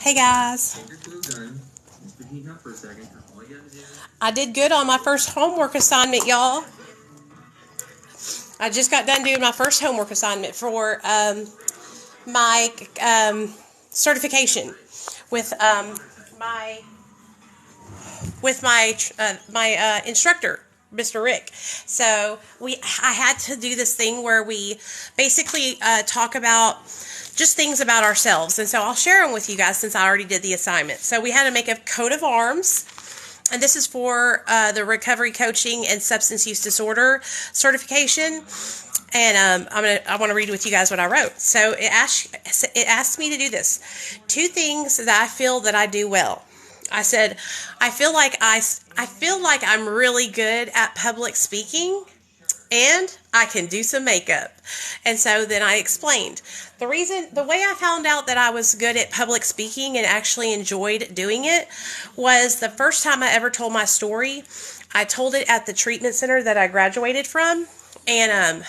Hey guys. I did good on my first homework assignment, y'all. I just got done doing my first homework assignment for my certification with my my instructor, Mr. Rick. So I had to do this thing where we basically talk about just things about ourselves, and so I'll share them with you guys since I already did the assignment. So we had to make a coat of arms, and this is for the recovery coaching and substance use disorder certification. And I want to read with you guys what I wrote. So it asked me to do this. 2 things that I feel that I do well. I said, I feel like I'm really good at public speaking, and I can do some makeup. And so then I explained the way I found out that I was good at public speaking and actually enjoyed doing it was the first time I ever told my story. I told it at the treatment center that I graduated from, and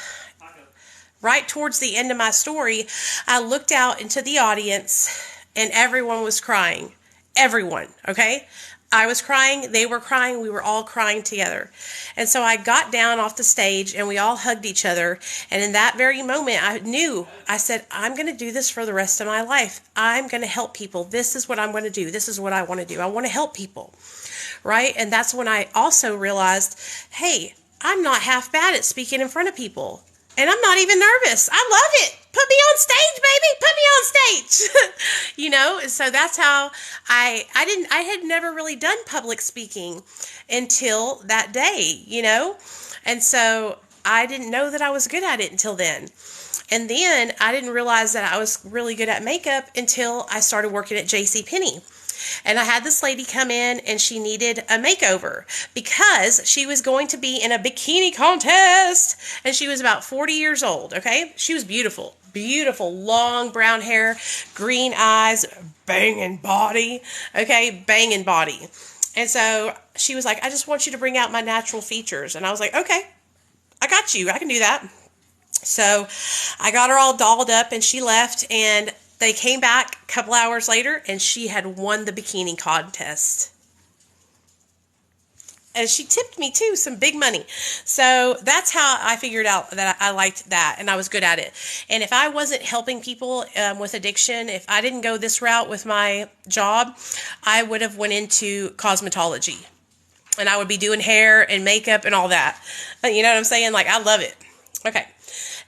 right towards the end of my story, I looked out into the audience and everyone was crying. Everyone, okay? I was crying, they were crying, we were all crying together. And so I got down off the stage and we all hugged each other. And in that very moment, I said, I'm going to do this for the rest of my life. I'm going to help people. This is what I'm going to do. This is what I want to do. I want to help people, right? And that's when I also realized, hey, I'm not half bad at speaking in front of people. And I'm not even nervous. I love it. Put me on stage, baby. Put me on stage. So that's how I had never really done public speaking until that day, And so I didn't know that I was good at it until then. And then I didn't realize that I was really good at makeup until I started working at JCPenney. And I had this lady come in and she needed a makeover because she was going to be in a bikini contest. And she was about 40 years old, okay? She was beautiful. Beautiful, long brown hair, green eyes, banging body, okay? Banging body. And so she was like, I just want you to bring out my natural features. And I was like, okay, I got you. I can do that. So I got her all dolled up and she left, and they came back a couple hours later, and she had won the bikini contest. And she tipped me, too, some big money. So that's how I figured out that I liked that, and I was good at it. And if I wasn't helping people with addiction, if I didn't go this route with my job, I would have went into cosmetology. And I would be doing hair and makeup and all that. You know what I'm saying? Like, I love it. Okay.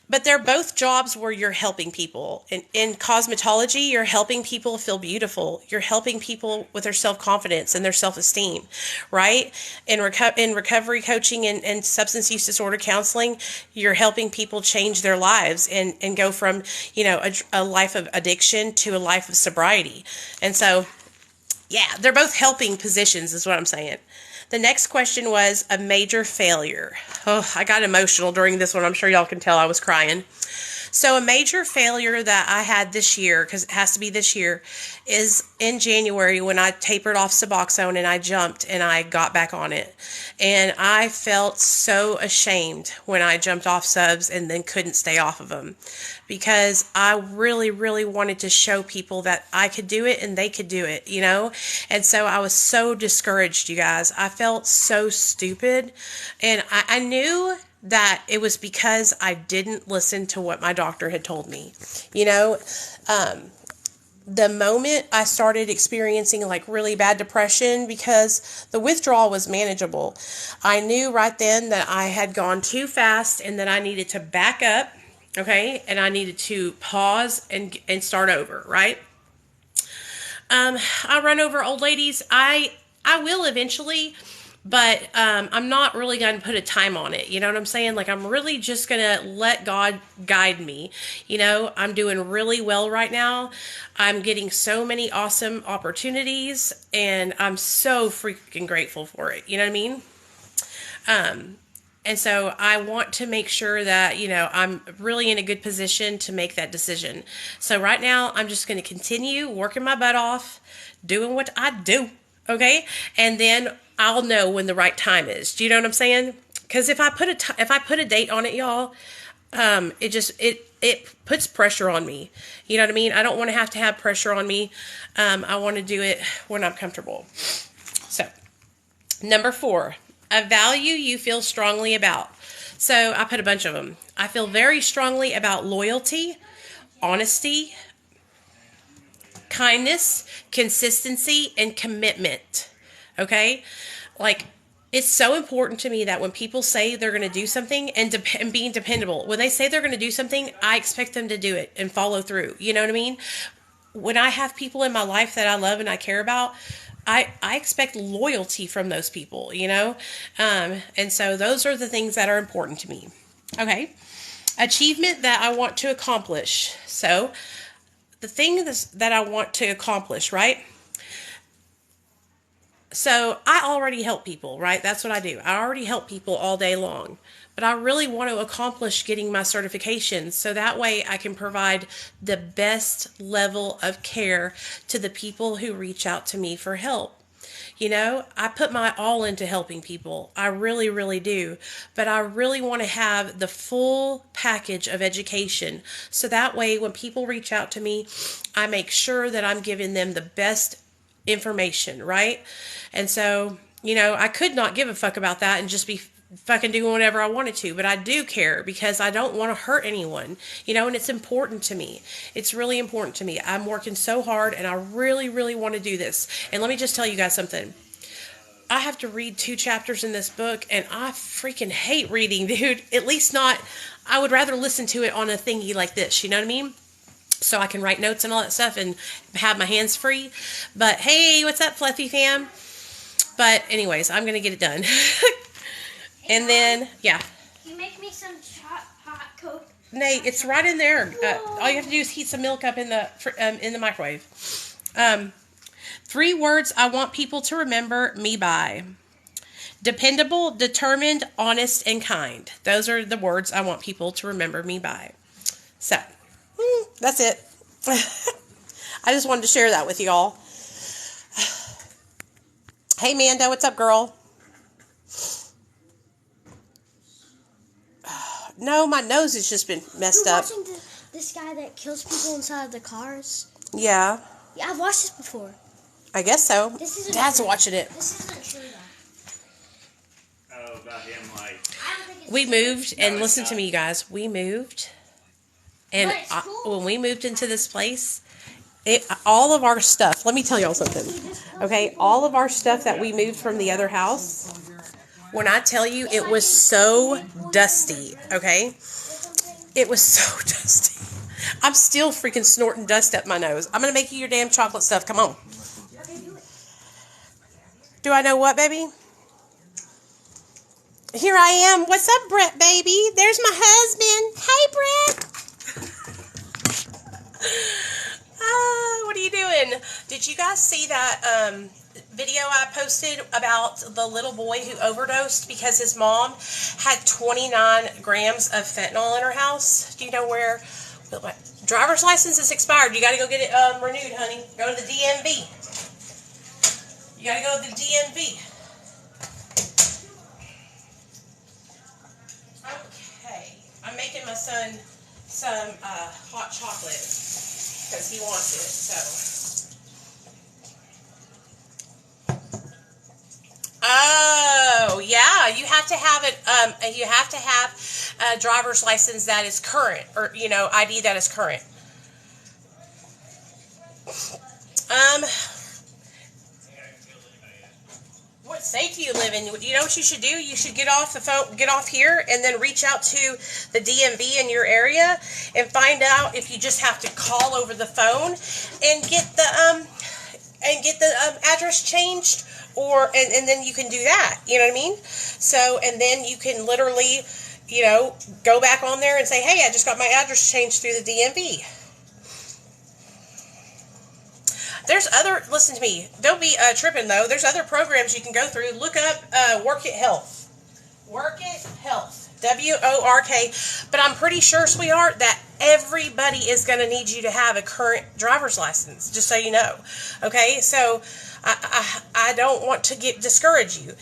But they're both jobs where you're helping people. In cosmetology, you're helping people feel beautiful. You're helping people with their self-confidence and their self-esteem, right? In recovery coaching and substance use disorder counseling, you're helping people change their lives and go from, a life of addiction to a life of sobriety. And so, yeah, they're both helping positions is what I'm saying. The next question was a major failure. Oh, I got emotional during this one. I'm sure y'all can tell I was crying. So a major failure that I had this year, because it has to be this year, is in January when I tapered off Suboxone and I jumped and I got back on it. And I felt so ashamed when I jumped off subs and then couldn't stay off of them, because I really, really wanted to show people that I could do it and they could do it, And so I was so discouraged, you guys. I felt so stupid. And I knew that it was because I didn't listen to what my doctor had told me. The moment I started experiencing like really bad depression, because the withdrawal was manageable, I knew right then that I had gone too fast and that I needed to back up, okay? And I needed to pause and start over, right? I run over old ladies. I will eventually, but I'm not really going to put a time on it. You know what I'm saying? Like, I'm really just going to let God guide me. I'm doing really well right now. I'm getting so many awesome opportunities, and I'm so freaking grateful for it. You know what I mean? And so I want to make sure that, I'm really in a good position to make that decision. So right now, I'm just going to continue working my butt off, doing what I do. Okay? And then I'll know when the right time is. Do you know what I'm saying? Because if I put a date on it, y'all, it puts pressure on me. You know what I mean? I don't want to have pressure on me. I want to do it when I'm comfortable. So, number 4, a value you feel strongly about. So I put a bunch of them. I feel very strongly about loyalty, honesty, kindness, consistency, and commitment. Okay? Like, it's so important to me that when people say they're going to do something and being dependable, when they say they're going to do something, I expect them to do it and follow through. You know what I mean? When I have people in my life that I love and I care about, I expect loyalty from those people, you know? And so those are the things that are important to me. Okay. Achievement that I want to accomplish. So the thing that I want to accomplish, right? So I already help people, right? That's what I do. I already help people all day long. But I really want to accomplish getting my certifications so that way I can provide the best level of care to the people who reach out to me for help. You know, I put my all into helping people. I really, really do. But I really want to have the full package of education. So that way when people reach out to me, I make sure that I'm giving them the best information, right? And so, you know, I could not give a fuck about that and just be fucking doing whatever I wanted to, but I do care because I don't want to hurt anyone, you know, and it's important to me. It's really important to me. I'm working so hard and I really, really want to do this. And let me just tell you guys something. I have to read 2 chapters in this book and I freaking hate reading, dude. At least not, I would rather listen to it on a thingy like this, you know what I mean? So I can write notes and all that stuff and have my hands free. But hey, what's up, Fluffy fam? But anyways, I'm going to get it done. And then, yeah. Can you make me some hot Coke? Nate, it's right in there. All you have to do is heat some milk up in the microwave. 3 words I want people to remember me by. Dependable, determined, honest, and kind. Those are the words I want people to remember me by. So, that's it. I just wanted to share that with y'all. Hey, Mando, what's up, girl? No, my nose has just been messed up. You're watching this guy that kills people inside of the cars? Yeah. Yeah, I've watched this before. I guess so. Dad's true. watching it. This isn't true, though. Oh, about him, like... We moved, and listen to me, you guys. We moved, and cool. when we moved into this place, all of our stuff, let me tell y'all something, okay? All of our stuff that we moved from the other house, when I tell you it was so dusty, okay? It was so dusty. I'm still freaking snorting dust up my nose. I'm going to make you your damn chocolate stuff. Come on. Do I know what, baby? Here I am. What's up, Brett, baby? There's my husband. Hey, Brett. What are you doing? Did you guys see that video I posted about the little boy who overdosed because his mom had 29 grams of fentanyl in her house? Do you know where? My driver's license is expired. You got to go get it renewed, honey. Go to the DMV. You got to go to the DMV. Okay. I'm making my son some hot chocolate because he wants it, so... Oh, yeah. You have to have it. You have to have a driver's license that is current, or ID that is current. What state do you live in? You know what you should do? You should get off the phone, get off here, and then reach out to the DMV in your area and find out if you just have to call over the phone and get the address changed. And then you can do that, you know what I mean? So, and then you can literally, go back on there and say, hey, I just got my address changed through the DMV. There's listen to me, don't be tripping though. There's other programs you can go through. Look up Work It Health. Work It Health. W-O-R-K. But I'm pretty sure, sweetheart, that everybody is going to need you to have a current driver's license, just so you know. Okay, so I don't want to discourage you,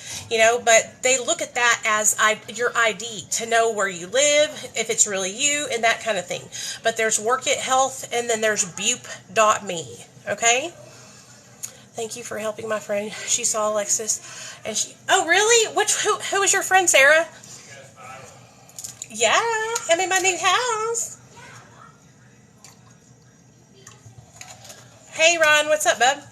but they look at that as your ID to know where you live, if it's really you, and that kind of thing. But there's Work It Health, and then there's bupe.me, okay? Thank you for helping my friend. She saw Alexis, and oh, really? Who was your friend, Sarah? Yeah, I'm in my new house. Hey, Ron, what's up, bub?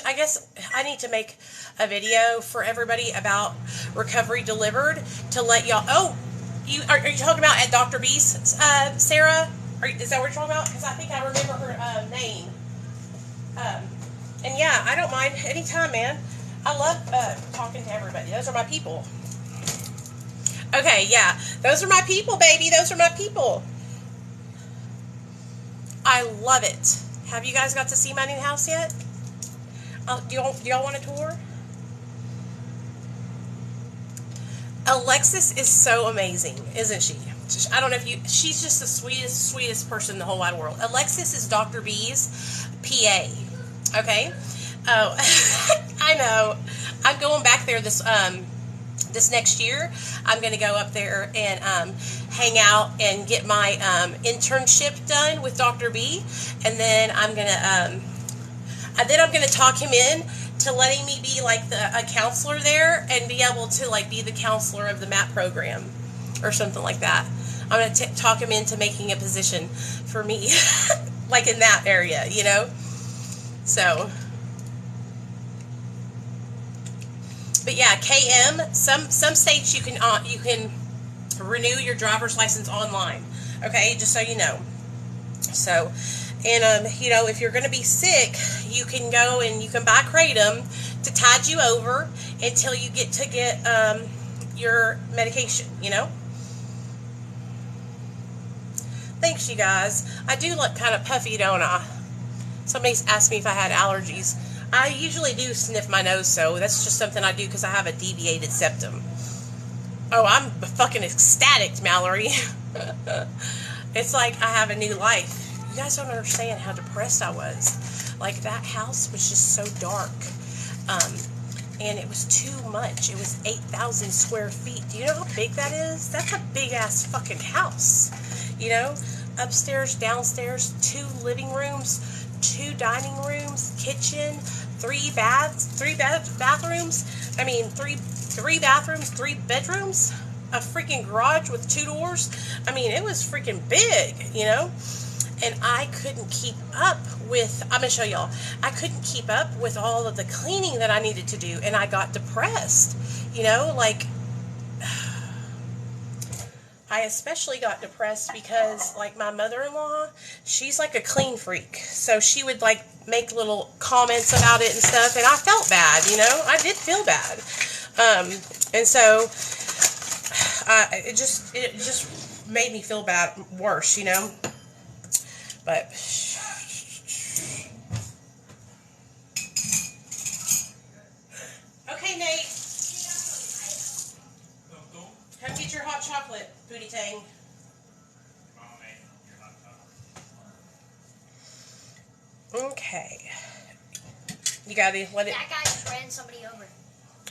I guess I need to make a video for everybody about Recovery Delivered to let y'all. Oh, are you talking about at Dr. B's, Sarah? Is that what you're talking about? Because I think I remember her name. And yeah, I don't mind anytime, man. I love talking to everybody. Those are my people. Okay, yeah. Those are my people, baby. Those are my people. I love it. Have you guys got to see my new house yet? Do y'all want a tour? Alexis is so amazing, isn't she? I don't know if she's just the sweetest person in the whole wide world. Alexis is Dr. B's PA. Okay? Oh, I know. I'm going back there this next year. I'm going to go up there and hang out and get my internship done with Dr. B, and then I'm going to talk him in to letting me be like a counselor there and be able to like be the counselor of the MAP program or something like that. I'm going to talk him into making a position for me, like in that area, So, but yeah, KM. Some states you can renew your driver's license online. Okay, just so you know. So, and if you're going to be sick, you can go and you can buy kratom to tide you over until you get to get your medication. Thanks, you guys. I do look kind of puffy, don't I? Somebody asked me if I had allergies. I usually do sniff my nose, so that's just something I do because I have a deviated septum. Oh, I'm fucking ecstatic, Mallory. It's like I have a new life. You guys don't understand how depressed I was. Like, that house was just so dark. And it was too much. It was 8,000 square feet. Do you know how big that is? That's a big-ass fucking house. Upstairs, downstairs, 2 living rooms, 2 dining rooms, kitchen, 3 bathrooms. I mean, three bathrooms, 3 bedrooms, a freaking garage with 2 doors. I mean, it was freaking big, And I couldn't keep up with, I'm going to show y'all, I couldn't keep up with all of the cleaning that I needed to do, and I got depressed, I especially got depressed because, my mother-in-law, she's like a clean freak, so she would, make little comments about it and stuff, and I felt bad, I did feel bad, and so, it just made me feel bad, worse, but okay, Nate. Come get your hot chocolate, Booty Tang. Okay. You gotta let it. That guy ran somebody over.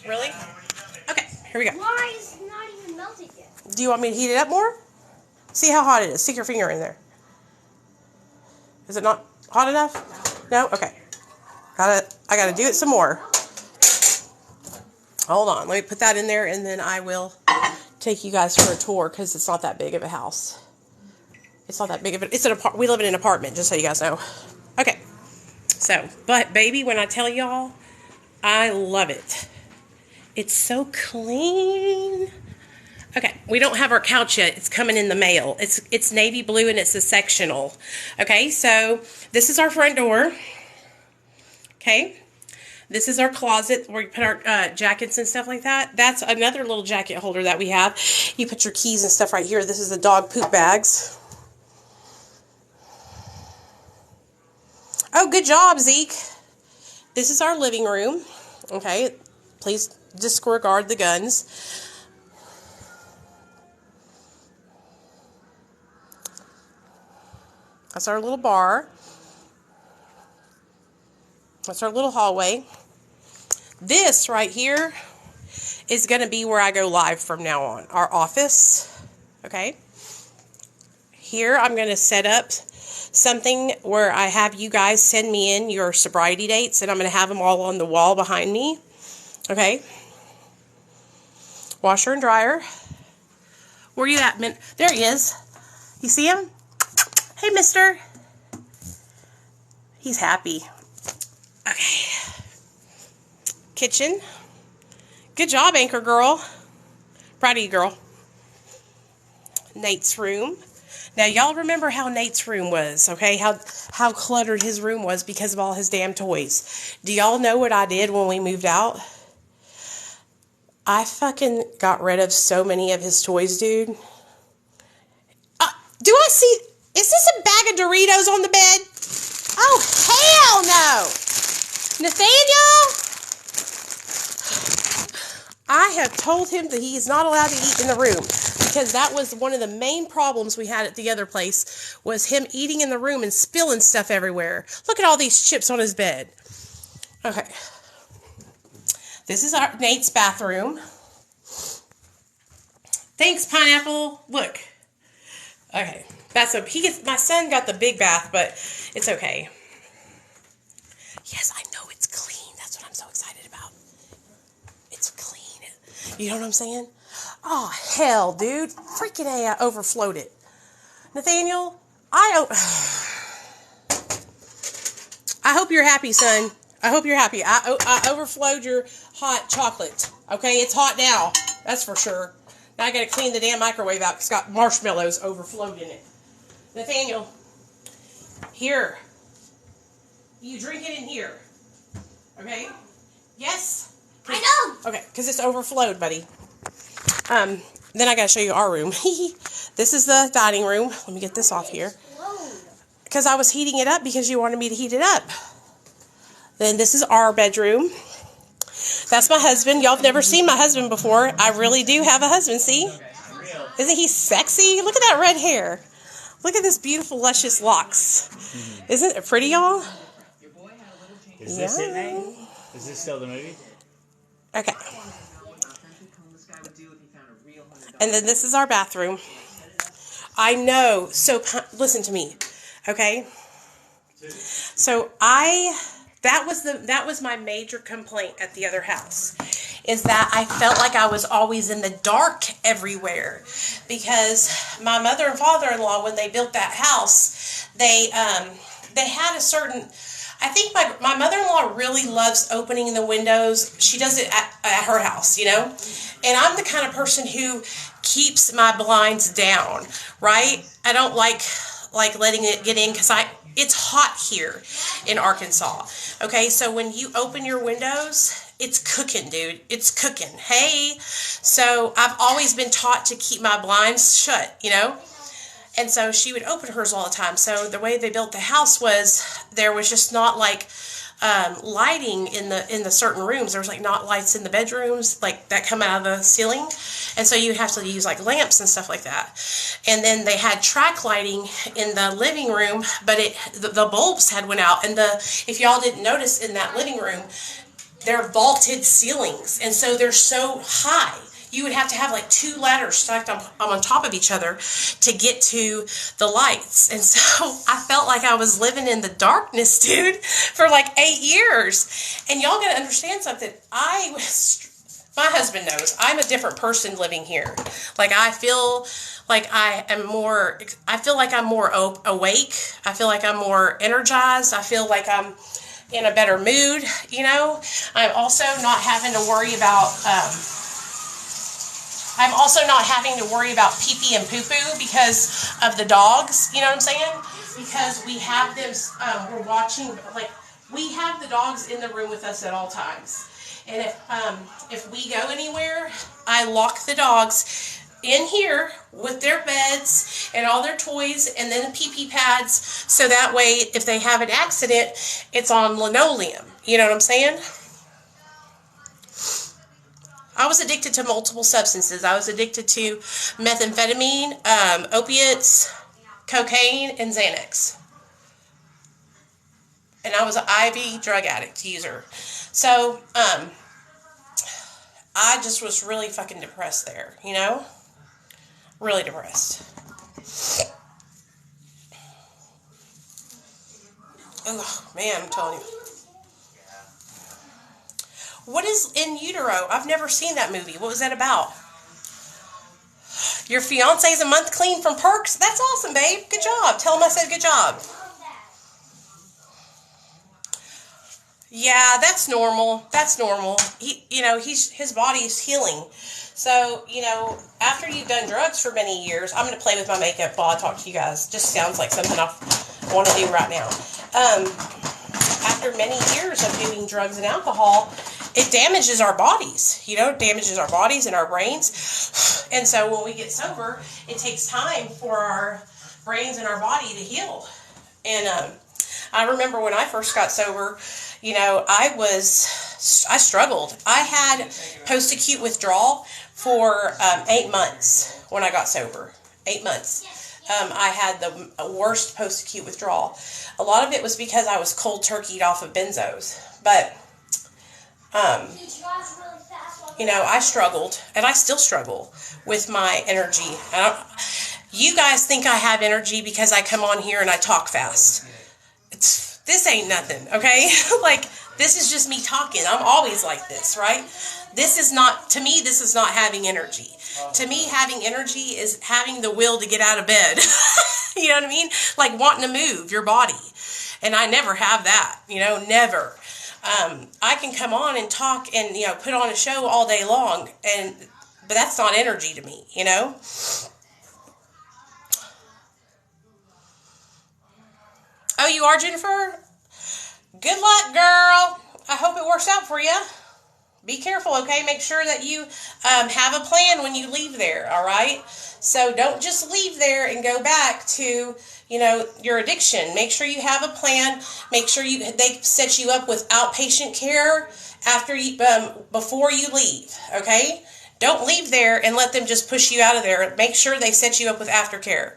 Really? Okay, here we go. Why is it not even melted yet? Do you want me to heat it up more? See how hot it is. Stick your finger in there. Is it not hot enough? No? Okay. I gotta do it some more. Hold on. Let me put that in there, and then I will take you guys for a tour, because it's not that big of a house. It's not that big of a... we live in an apartment, just so you guys know. Okay. So, but, baby, when I tell y'all, I love it. It's so clean. Okay, we don't have our couch yet. It's coming in the mail. It's navy blue, and it's a sectional. Okay, so this is our front door. Okay, this is our closet where we put our jackets and stuff like that. That's another little jacket holder that we have. You put your keys and stuff right here. This is the dog poop bags. Oh, good job, Zeke. This is our living room. Okay, Please disregard the guns. That's our little bar. That's our little hallway. This right here is going to be where I go live from now on. Our office. Okay. Here I'm going to set up something where I have you guys send me in your sobriety dates, and I'm going to have them all on the wall behind me. Okay. Washer and dryer. Where you at, man? There he is. You see him? Hey, mister. He's happy. Okay. Kitchen. Good job, Anchor Girl. Proud of you, girl. Nate's room. Now, y'all remember how Nate's room was, okay? How cluttered his room was because of all his damn toys. Do y'all know what I did when we moved out? I fucking got rid of so many of his toys, dude. Do I see... Is this a bag of Doritos on the bed? Oh, hell no! Nathaniel? I have told him that he is not allowed to eat in the room, because that was one of the main problems we had at the other place, was him eating in the room and spilling stuff everywhere. Look at all these chips on his bed. Okay. This is Nate's bathroom. Thanks, Pineapple. Look. Okay. My son got the big bath, but it's okay. Yes, I know it's clean. That's what I'm so excited about. It's clean. You know what I'm saying? Oh, hell, dude. Freaking A, I overflowed it. Nathaniel, I hope you're happy, son. I hope you're happy. I overflowed your hot chocolate. Okay, it's hot now. That's for sure. Now I gotta clean the damn microwave out because it's got marshmallows overflowed in it. Nathaniel, here. You drink it in here. Okay? Yes? I know. Okay, because it's overflowed, buddy. Then I gotta show you our room. This is the dining room. Let me get this off here. Because I was heating it up because you wanted me to heat it up. Then this is our bedroom. That's my husband. Y'all have never seen my husband before. I really do have a husband, see? Isn't he sexy? Look at that red hair. Look at this beautiful, luscious locks. Isn't it pretty, y'all? Is this it, Nate? Is this still the movie? Okay. And then this is our bathroom. I know. So, listen to me. Okay? So, that was my major complaint at the other house, is that I felt like I was always in the dark everywhere, because my mother and father-in-law, when they built that house, they had a certain, I think my mother-in-law really loves opening the windows. She does it at her house, you know, and I'm the kind of person who keeps my blinds down, right? I don't like letting it get in, because it's hot here in Arkansas. Okay, so when you open your windows, it's cooking, dude. It's cooking. Hey, so I've always been taught to keep my blinds shut, you know? And so she would open hers all the time. So the way they built the house was, there was just not like lighting in the certain rooms. There was like not lights in the bedrooms like that come out of the ceiling, and so you have to use like lamps and stuff like that. And then they had track lighting in the living room, but the bulbs had went out. And if y'all didn't notice, in that living room, they're vaulted ceilings, and so they're so high. You would have to have like 2 ladders stacked on top of each other to get to the lights. And so I felt like I was living in the darkness, dude, for like 8 years. And y'all gotta understand something. my husband knows I'm a different person living here. Like, I feel like I'm more awake. I feel like I'm more energized. I feel like I'm in a better mood, you know. I'm also not having to worry about pee-pee and poo-poo because of the dogs, you know what I'm saying? Because we have them, we're watching, like, we have the dogs in the room with us at all times. And if we go anywhere, I lock the dogs in here with their beds and all their toys and then the pee-pee pads, so that way if they have an accident, it's on linoleum. You know what I'm saying? I was addicted to multiple substances. I was addicted to methamphetamine, opiates, cocaine, and Xanax. And I was an IV drug addict user. So, I just was really fucking depressed there, you know? Really depressed. Oh, man, I'm telling you. What is In Utero? I've never seen that movie. What was that about? Your fiance's a month clean from perks? That's awesome, babe. Good job. Tell him I said good job. Yeah, that's normal. That's normal. His body's healing. So, after you've done drugs for many years, I'm going to play with my makeup while I talk to you guys. Just sounds like something I want to do right now. After many years of doing drugs and alcohol, it damages our bodies. It damages our bodies and our brains. And so when we get sober, it takes time for our brains and our body to heal. And I remember when I first got sober, I struggled. I had post-acute withdrawal for 8 months when I got sober. 8 months. I had the worst post-acute withdrawal. A lot of it was because I was cold turkeyed off of benzos. But, I struggled, and I still struggle with my energy. You guys think I have energy because I come on here and I talk fast. This ain't nothing, okay? This is just me talking. I'm always like this, right? This is not having energy. To me, having energy is having the will to get out of bed. You know what I mean? Like wanting to move your body. And I never have that, never. I can come on and talk and, put on a show all day long, but that's not energy to me, Oh, you are, Jennifer? Good luck, girl. I hope it works out for you. Be careful, okay? Make sure that you have a plan when you leave there, all right? So don't just leave there and go back to, your addiction. Make sure you have a plan. Make sure they set you up with outpatient care before you leave, okay? Don't leave there and let them just push you out of there. Make sure they set you up with aftercare.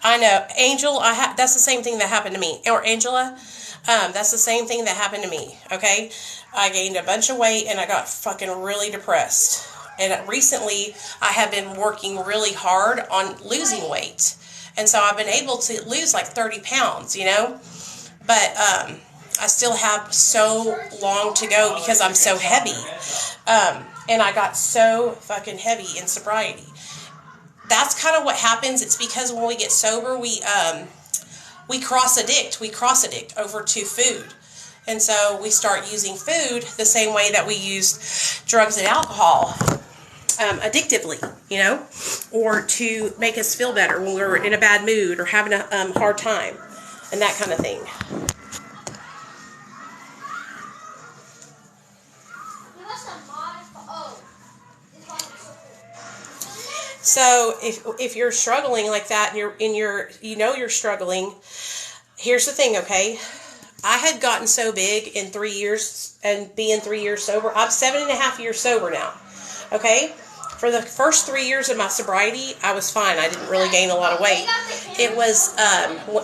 I know. Angel, that's the same thing that happened to me. Or Angela, that's the same thing that happened to me, okay? I gained a bunch of weight and I got fucking really depressed. And recently, I have been working really hard on losing weight. And so I've been able to lose like 30 pounds, But I still have so long to go because I'm so heavy. And I got so fucking heavy in sobriety. That's kind of what happens. It's because when we get sober, we cross addict over to food. And so we start using food the same way that we use drugs and alcohol, addictively, or to make us feel better when we're in a bad mood or having a hard time and that kind of thing. So if you're struggling like that and you're struggling, here's the thing, okay? I had gotten so big in 3 years and being 3 years sober. I'm 7.5 years sober now, okay? For the first 3 years of my sobriety, I was fine. I didn't really gain a lot of weight. It was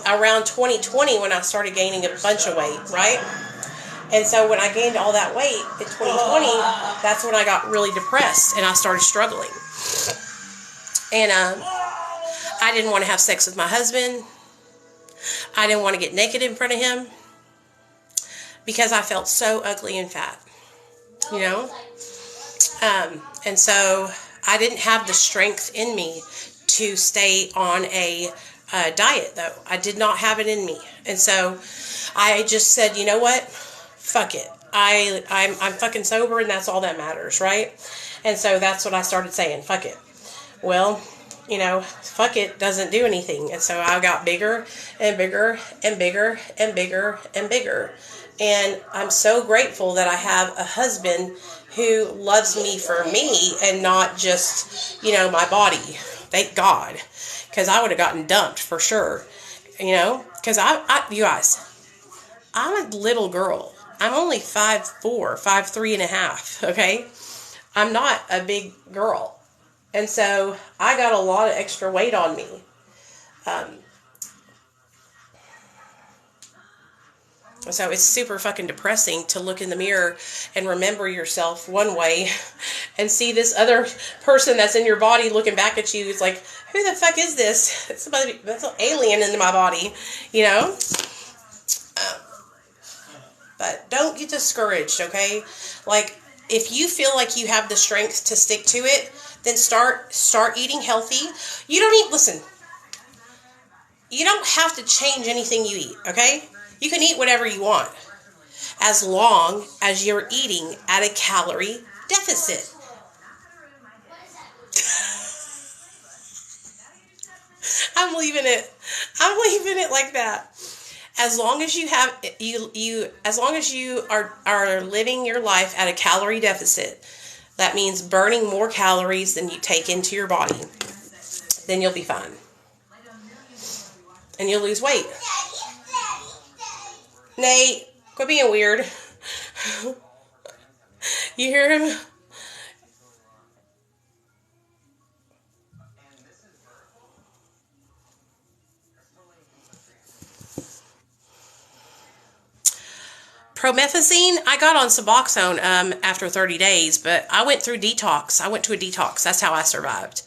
around 2020 when I started gaining a bunch of weight, right? And so when I gained all that weight in 2020, that's when I got really depressed and I started struggling. And I didn't want to have sex with my husband. I didn't want to get naked in front of him because I felt so ugly and fat, And so I didn't have the strength in me to stay on a diet, though. I did not have it in me. And so I just said, you know what? Fuck it. I'm fucking sober and that's all that matters, right? And so that's what I started saying. Fuck it. Well, fuck it doesn't do anything. And so I got bigger and bigger and bigger and bigger and bigger. And I'm so grateful that I have a husband who loves me for me and not just, my body. Thank God. Because I would have gotten dumped for sure. Because you guys, I'm a little girl. I'm only 5'4", 5'3.5", okay? I'm not a big girl. And so I got a lot of extra weight on me. So it's super fucking depressing to look in the mirror and remember yourself one way and see this other person that's in your body looking back at you. It's like, who the fuck is this? It's somebody, that's an alien in my body, you know? But don't get discouraged, okay? Like, if you feel like you have the strength to stick to it, then start eating healthy. You don't eat, listen, you don't have to change anything you eat, okay? You can eat whatever you want, as long as you're eating at a calorie deficit. I'm leaving it like that. As long as you have as long as you are living your life at a calorie deficit, that means burning more calories than you take into your body, then you'll be fine. And you'll lose weight. Nate, quit being weird. You hear him? Promethazine, I got on Suboxone after 30 days, but I went through detox. I went to a detox. That's how I survived.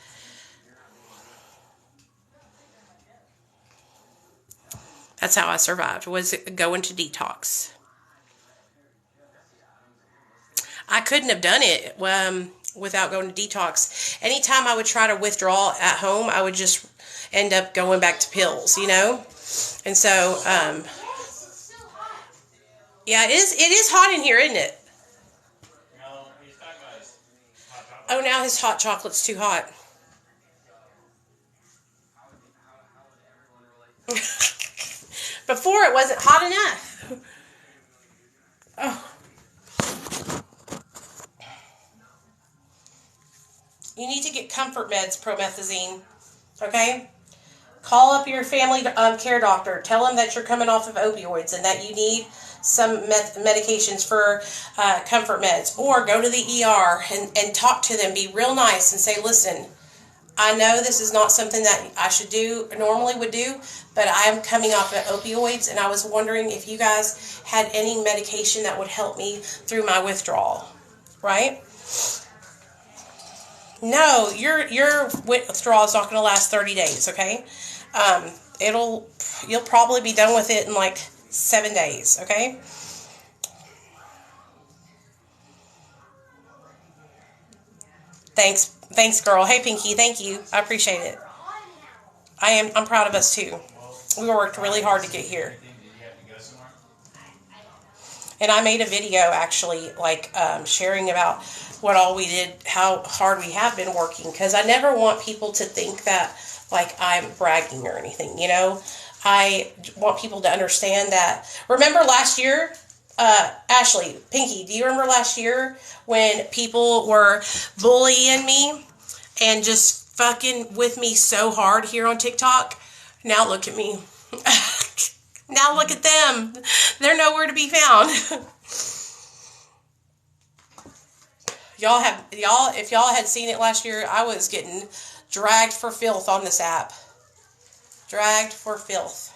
That's how I survived, was going to detox. I couldn't have done it without going to detox. Anytime I would try to withdraw at home, I would just end up going back to pills, you know? And so, yeah, it is hot in here, isn't it? No, he's talking about his hot chocolate. Oh, now his hot chocolate's too hot. Before it wasn't hot enough. Oh. You need to get comfort meds, promethazine. Okay? Call up your family care doctor. Tell them that you're coming off of opioids and that you need some medications for comfort meds. Or go to the ER and talk to them. Be real nice and say, listen, I know this is not something that I should do, normally would do, but I'm coming off of opioids, and I was wondering if you guys had any medication that would help me through my withdrawal, right? No, your withdrawal is not going to last 30 days, okay? You'll probably be done with it in like 7 days, okay? Thanks, girl. Hey, Pinky, thank you. I appreciate it. I'm proud of us too. We worked really hard to get here. And I made a video actually, like sharing about what all we did, how hard we have been working, because I never want people to think that like I'm bragging or anything, you know. I want people to understand that. Remember last year, Ashley, Pinky, do you remember last year when people were bullying me and just fucking with me so hard here on TikTok? Now look at me. Now look at them. They're nowhere to be found. If y'all had seen it last year, I was getting dragged for filth on this app. Dragged for filth.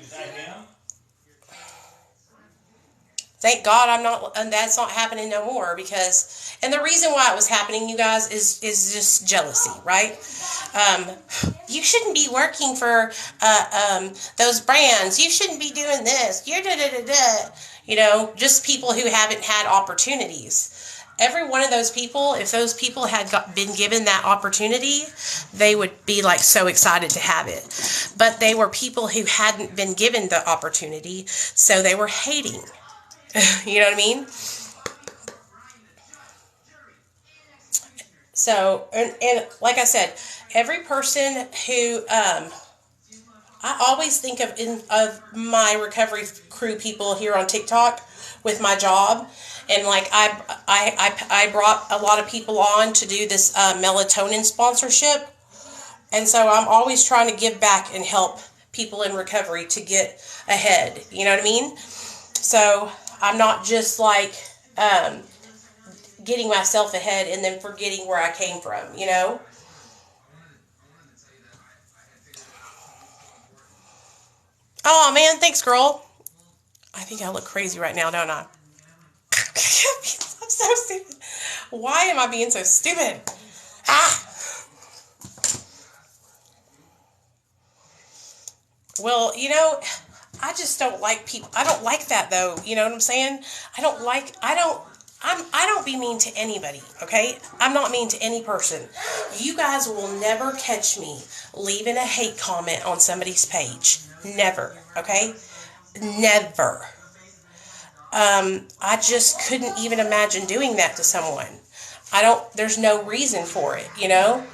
Is that him? Thank God that's not happening no more, because, and the reason why it was happening, you guys, is just jealousy, right? You shouldn't be working for those brands. You shouldn't be doing this. You're da-da-da-da. You know, just people who haven't had opportunities. Every one of those people, if those people had been given that opportunity, they would be like so excited to have it. But they were people who hadn't been given the opportunity, so they were hating. You know what I mean? So, and like I said, every person who, I always think of my recovery crew people here on TikTok with my job. And like I brought a lot of people on to do this melatonin sponsorship. And so I'm always trying to give back and help people in recovery to get ahead. You know what I mean? So I'm not just like getting myself ahead and then forgetting where I came from, you know? Oh, man, thanks, girl. I think I look crazy right now, don't I? I'm so stupid. Why am I being so stupid? Ah! Well, you know, I just don't like people. I don't like that, though. You know what I'm saying? I don't be mean to anybody, okay? I'm not mean to any person. You guys will never catch me leaving a hate comment on somebody's page. Never, okay? Never. I just couldn't even imagine doing that to someone. There's no reason for it, you know?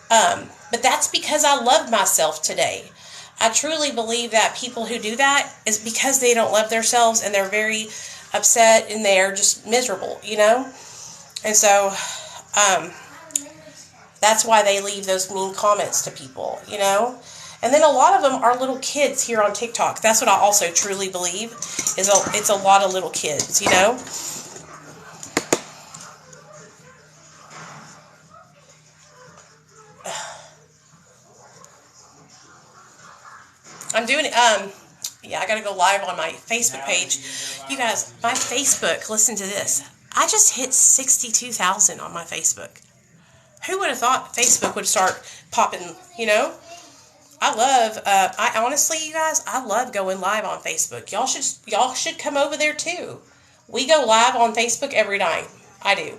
But that's because I love myself today. I truly believe that people who do that is because they don't love themselves and they're very upset and they're just miserable, you know? And so, that's why they leave those mean comments to people, you know? And then a lot of them are little kids here on TikTok. That's what I also truly believe it's a lot of little kids, you know? I'm doing yeah, I gotta go live on my Facebook page. You guys, my Facebook, listen to this. I just hit 62,000 on my Facebook. Who would have thought Facebook would start popping, you know? I honestly, you guys, I love going live on Facebook. Y'all should come over there too. We go live on Facebook every night. I do.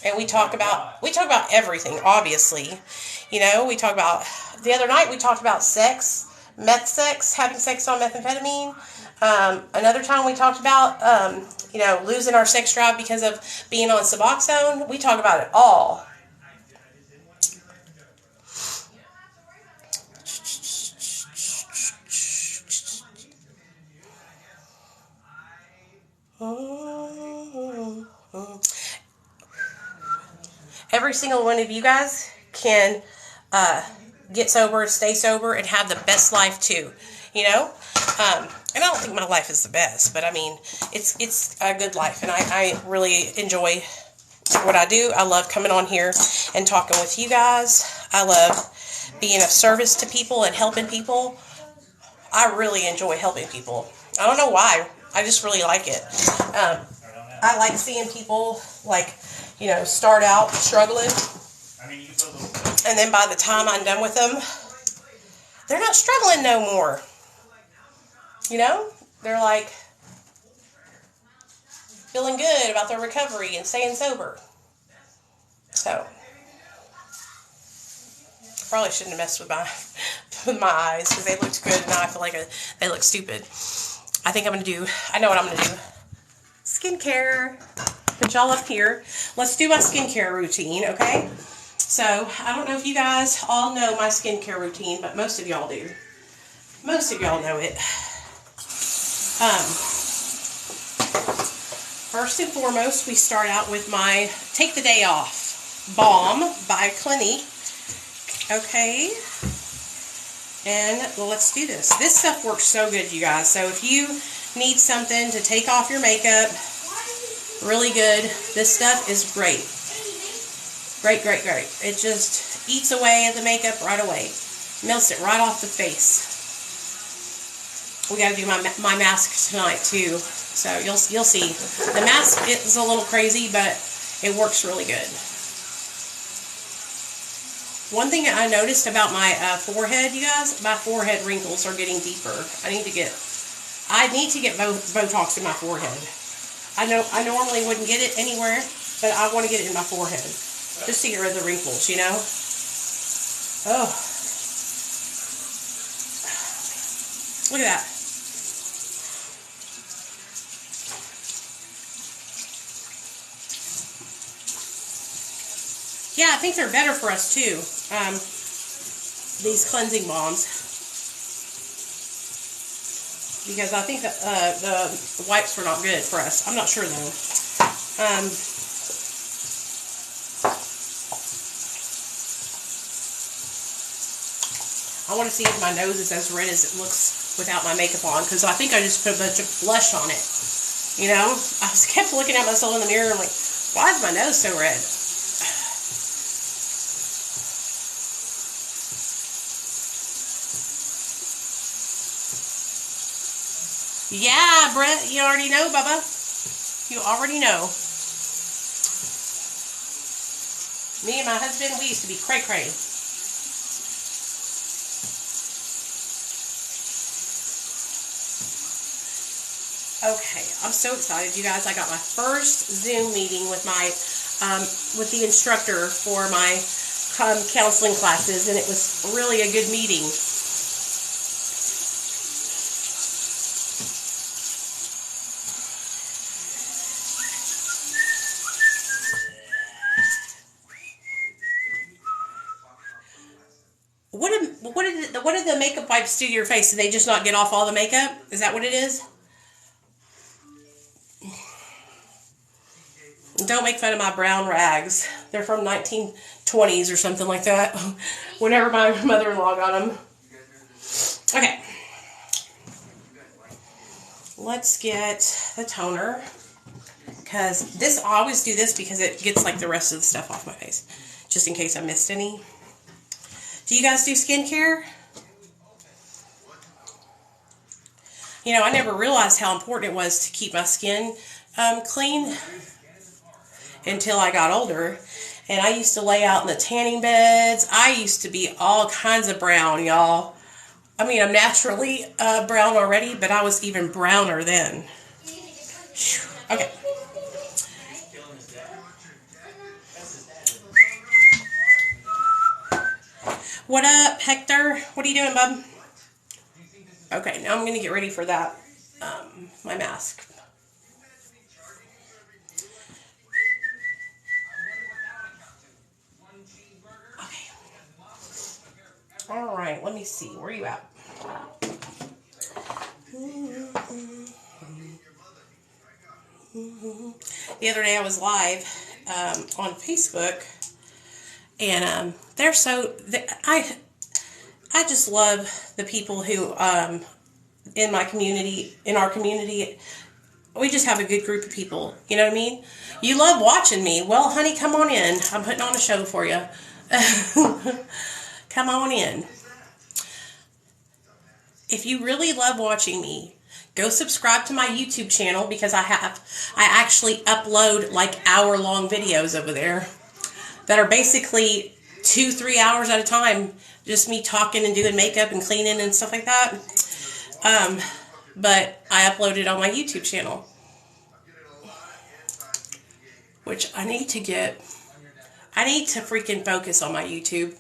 And we talk about everything, obviously. You know, the other night we talked about sex, meth sex, having sex on methamphetamine. Another time we talked about, losing our sex drive because of being on Suboxone. We talk about it all. Every single one of you guys can get sober, stay sober, and have the best life too. You know, and I don't think my life is the best, but I mean, it's a good life, and I really enjoy what I do. I love coming on here and talking with you guys. I love being of service to people and helping people. I really enjoy helping people. I don't know why. I just really like it. I like seeing people start out struggling, and then by the time I'm done with them, they're not struggling no more. You know, they're like feeling good about their recovery and staying sober. So probably shouldn't have messed with my eyes because they looked good. Now I feel like they look stupid. I know what I'm gonna do. Skincare. Put y'all up here. Let's do my skincare routine, okay? So, I don't know if you guys all know my skincare routine, but most of y'all do. Most of y'all know it. First and foremost, we start out with my Take the Day Off Balm by Clinique. Okay. And let's do this. This stuff works so good, you guys. So, if you need something to take off your makeup, really good. This stuff is great. Great, great, great. It just eats away at the makeup right away. Melts it right off the face. We got to do my mask tonight too. So you'll see. The mask is a little crazy, but it works really good. One thing that I noticed about my forehead, you guys, my forehead wrinkles are getting deeper. I need to get Botox in my forehead. I normally wouldn't get it anywhere, but I want to get it in my forehead. Just to get rid of the wrinkles, you know? Oh. Look at that. Yeah, I think they're better for us too. These cleansing balms. Because I think that the wipes were not good for us. I'm not sure though. I want to see if my nose is as red as it looks without my makeup on, because I think I just put a bunch of blush on it. You know? I was kept looking at myself in the mirror and I'm like, why is my nose so red? Yeah, Brett, you already know, Bubba. You already know. Me and my husband, we used to be cray-cray. Okay, I'm so excited, you guys. I got my first Zoom meeting with my, with the instructor for my counseling classes, and it was really a good meeting. What did the makeup wipes do to your face? Did they just not get off all the makeup? Is that what it is? Don't make fun of my brown rags. They're from 1920s or something like that. Whenever my mother-in-law got them. Okay. Let's get the toner. Because this, I always do this because it gets like the rest of the stuff off my face. Just in case I missed any. Do you guys do skincare? You know, I never realized how important it was to keep my skin clean until I got older. And I used to lay out in the tanning beds. I used to be all kinds of brown, y'all. I mean, I'm naturally brown already, but I was even browner then. Okay. What up, Hector? What are you doing, bub? Okay, now I'm going to get ready for that, my mask. Okay. All right, let me see. Where are you at? The other day I was live on Facebook, and they're so... I just love the people who, in my community, in our community, we just have a good group of people. You know what I mean? You love watching me. Well, honey, come on in. I'm putting on a show for you. Come on in. If you really love watching me, go subscribe to my YouTube channel, because I actually upload like hour-long videos over there that are basically 2-3 hours at a time. Just me talking and doing makeup and cleaning and stuff like that. But I upload it on my YouTube channel. Which I need to get. I need to freaking focus on my YouTube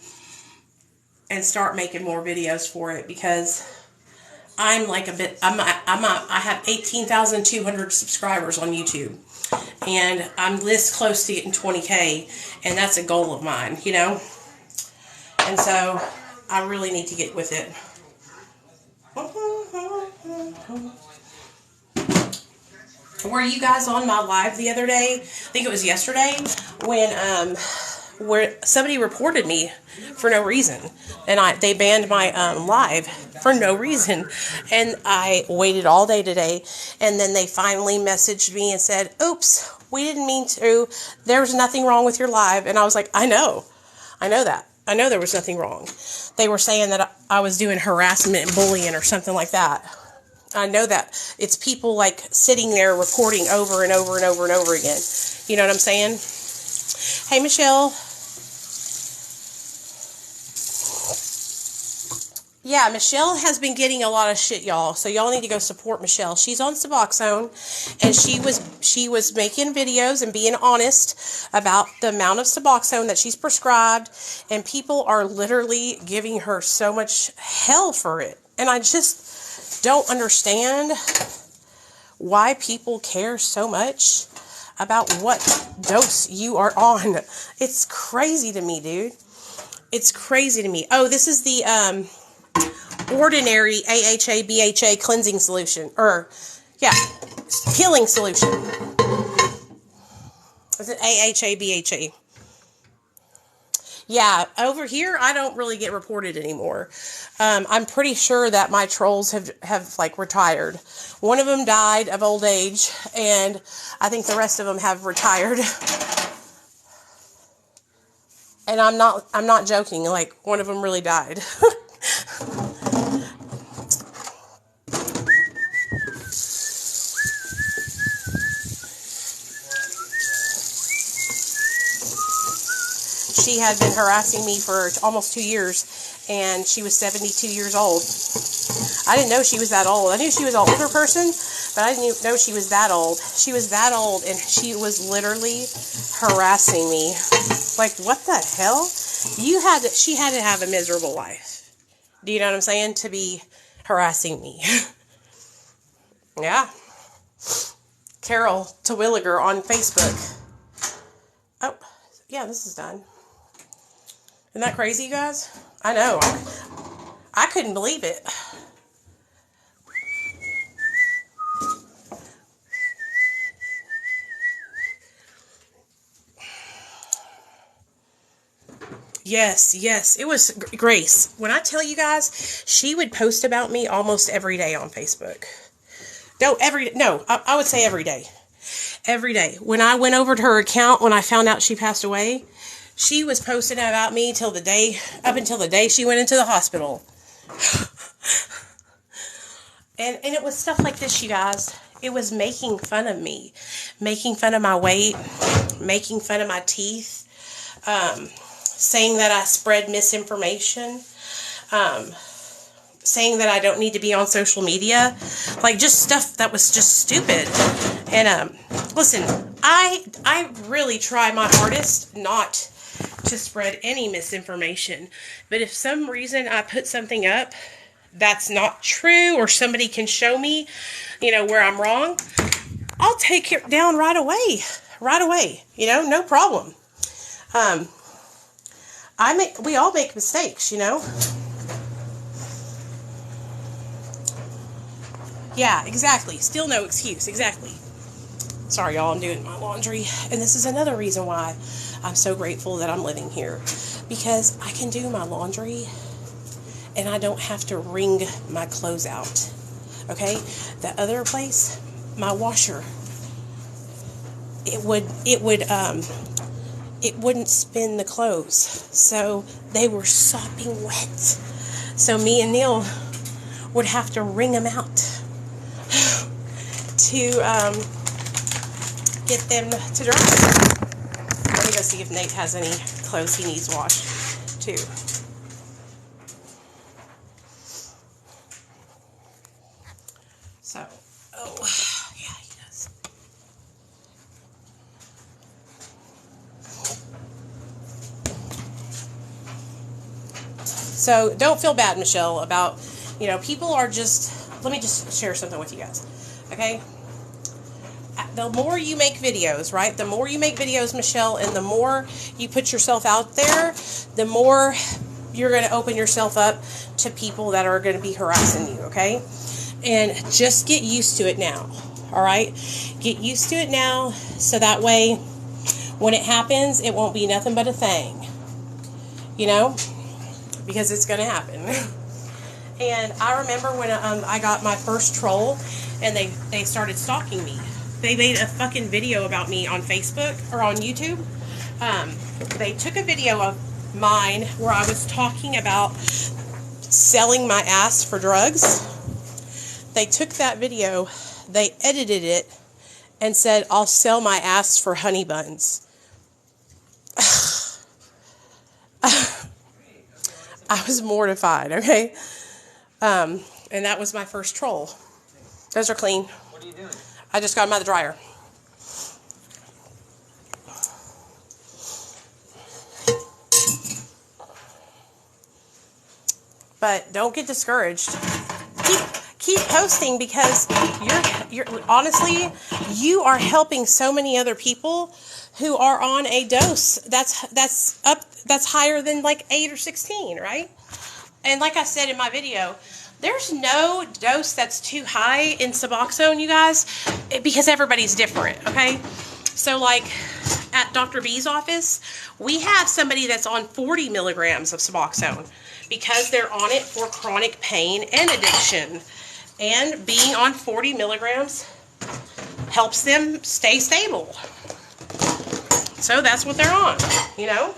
and start making more videos for it, because I'm like a bit, I have 18,200 subscribers on YouTube. And I'm this close to getting 20K. And that's a goal of mine, you know? And so, I really need to get with it. Were you guys on my live the other day? I think it was yesterday, when where somebody reported me for no reason. And they banned my live for no reason. And I waited all day today. And then they finally messaged me and said, oops, we didn't mean to. There's nothing wrong with your live. And I was like, I know that. I know there was nothing wrong. They were saying that I was doing harassment and bullying or something like that. I know that. It's people like sitting there reporting over and over and over and over again. You know what I'm saying? Hey, Michelle. Yeah, Michelle has been getting a lot of shit, y'all. So y'all need to go support Michelle. She's on Suboxone, and she was making videos and being honest about the amount of Suboxone that she's prescribed, and people are literally giving her so much hell for it. And I just don't understand why people care so much about what dose you are on. It's crazy to me, dude. It's crazy to me. Oh, this is the ordinary AHA BHA cleansing solution, or healing solution. Is it AHA BHA? Yeah, over here I don't really get reported anymore. I'm pretty sure that my trolls have like retired. One of them died of old age, and I think the rest of them have retired. And I'm not joking. Like, one of them really died. She had been harassing me for almost 2 years, and she was 72 years old. I didn't know she was that old. I knew she was an older person, but I didn't know she was that old. She was that old, and she was literally harassing me. Like, what the hell? She had to have a miserable life. Do you know what I'm saying? To be harassing me. Yeah. Carol Terwilliger on Facebook. Oh, yeah, this is done. Isn't that crazy, you guys? I know. I couldn't believe it. Yes. It was Grace. When I tell you guys, she would post about me almost every day on Facebook. I would say every day. Every day. When I went over to her account, when I found out she passed away, she was posting about me up until the day she went into the hospital. And it was stuff like this, you guys. It was making fun of me, making fun of my weight, making fun of my teeth, saying that I spread misinformation, saying that I don't need to be on social media, like just stuff that was just stupid. And listen, I really try my hardest not to spread any misinformation, but if some reason I put something up that's not true, or somebody can show me, where I'm wrong, I'll take it down right away, no problem. We all make mistakes, Yeah, exactly. Still no excuse. Exactly. Sorry, y'all. I'm doing my laundry. And this is another reason why I'm so grateful that I'm living here. Because I can do my laundry and I don't have to wring my clothes out. Okay? The other place, my washer, it wouldn't spin the clothes. So they were sopping wet. So me and Neil would have to wring them out to get them to dry. Let me go see if Nate has any clothes he needs washed too. So, yeah, he does. So don't feel bad, Michelle, about, people are just, let me just share something with you guys, okay? The more you make videos, right? The more you make videos, Michelle, and the more you put yourself out there, the more you're going to open yourself up to people that are going to be harassing you, okay? And just get used to it now, all right? Get used to it now, so that way, when it happens, it won't be nothing but a thing, because it's going to happen. And I remember when I got my first troll, and they started stalking me. They made a fucking video about me on Facebook, or on YouTube. They took a video of mine where I was talking about selling my ass for drugs. They took that video, they edited it, and said, I'll sell my ass for honey buns. I was mortified, okay? And that was my first troll. Those are clean. What are you doing? I just got them out of the dryer. But don't get discouraged. Keep posting, because you're honestly, you are helping so many other people who are on a dose that's higher than like 8 or 16, right? And like I said in my video, there's no dose that's too high in Suboxone, you guys, because everybody's different, okay? So, like, at Dr. B's office, we have somebody that's on 40 milligrams of Suboxone because they're on it for chronic pain and addiction. And being on 40 milligrams helps them stay stable. So that's what they're on, you know.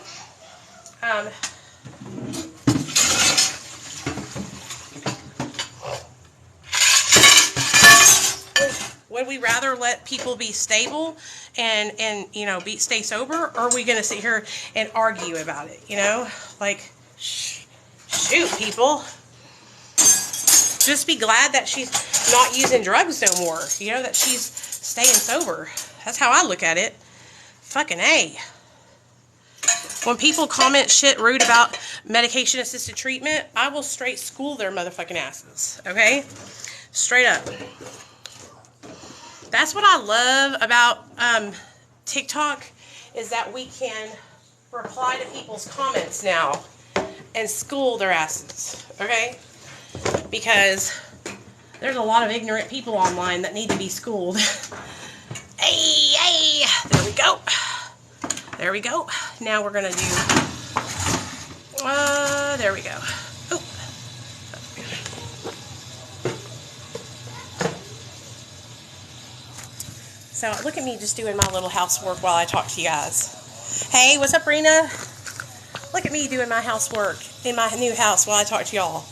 Would we rather let people be stable and you know, stay sober, or are we going to sit here and argue about it, you know? Like, shoot, people. Just be glad that she's not using drugs no more, you know, that she's staying sober. That's how I look at it. Fucking A. When people comment shit rude about medication-assisted treatment, I will straight school their motherfucking asses, okay? Straight up. That's what I love about TikTok, is that we can reply to people's comments now and school their asses, okay? Because there's a lot of ignorant people online that need to be schooled. Hey, there we go. There we go. Now we're going to do, there we go. Oh. So look at me just doing my little housework while I talk to you guys. Hey, what's up, Rena? Look at me doing my housework in my new house while I talk to y'all.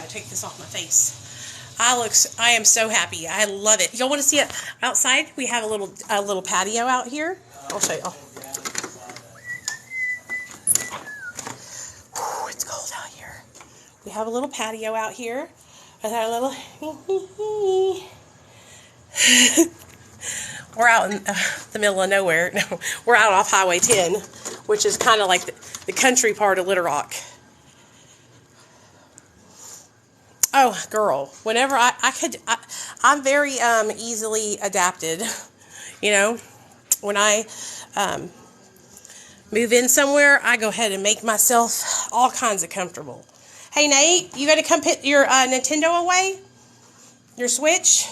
Take this off my face. I am so happy. I love it. Y'all want to see it outside? We have a little patio out here. I'll show y'all. It's cold out here. We have a little patio out here with our little. We're out in the middle of nowhere. No, we're out off Highway 10, which is kind of like the country part of Little Rock. Oh, girl, whenever I'm very easily adapted, you know. When I move in somewhere, I go ahead and make myself all kinds of comfortable. Hey, Nate, you got to come put your Nintendo away? Your Switch?